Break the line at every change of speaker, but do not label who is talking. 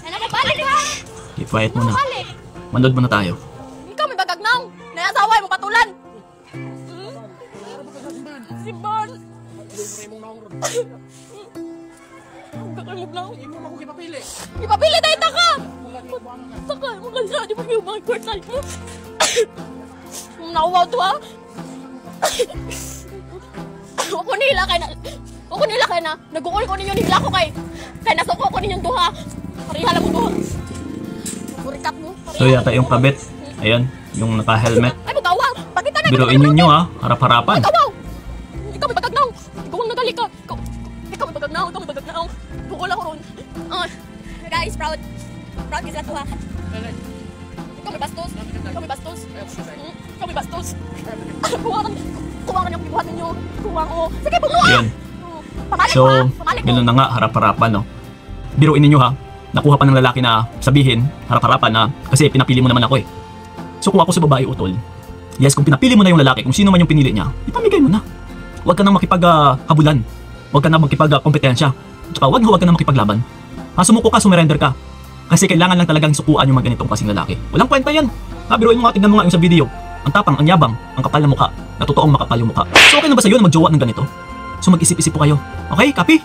Ano ka balik ha?
Keep quiet muna.
Balik.
Manood muna tayo.
Ikaw may bagagnaw. Nayasawa mo patulan. Si Bon. Kakalugnaw.
Imo mo ko gipapili.
Ipapili tayo taka. Taka, magalsa. Di mo yung mga kwartal mo. Nauwaw to ha. Ako nila kay na. Nag-uul ko ninyo nila ko kay. Kaya nasuko ko ninyong duha. Pariha lang mo duha. Kurikat mo.
So yata yung kabit. Ayan, yung naka-helmet.
Ay, magawa. Pakita na.
Biruin ninyo ha, harap-harapan.
Magawa. Ikaw may bagagnaw. Ikaw ang nagali ka. Ikaw may bagagnaw. Ikaw may bagagnaw. Bukol ako ron. Guys, proud. Proud kasi na duha. Ikaw may bastos. Ikaw may bastos. Ikaw may bastos. Kuha ka niyong kibuhat ninyo. Kuha ko. Sige, bumuha.
Ayan.
Pamalik
So,
mo ha. Pamalik mo.
ganoon na nga, harap-harapan, no? Biruin ninyo ha, nakuha pa ng lalaki na sabihin, harap-harapan na, kasi pinapili mo naman ako eh. So kung ako si babae utol, yes, kung pinapili mo na yung lalaki, kung sino man yung pinili niya, ipamigay mo na. Huwag ka nang makipag-habulan. Huwag ka nang makipag-kompetensya. Tsaka huwag ka nang makipaglaban. Sumuko ka, sumurrender ka. Kasi kailangan lang talagang sukuan yung mga ganitong kasing lalaki. Walang kwenta yan. Biruin mo nga, tignan mo nga yung sa video. Ang tapang, ang yabang, ang kapal na mukha, na totoong makapal yung mukha. So okay na ba sa'yo na magjowa ng ganito? So mag-isip-isip po kayo. Okay, copy?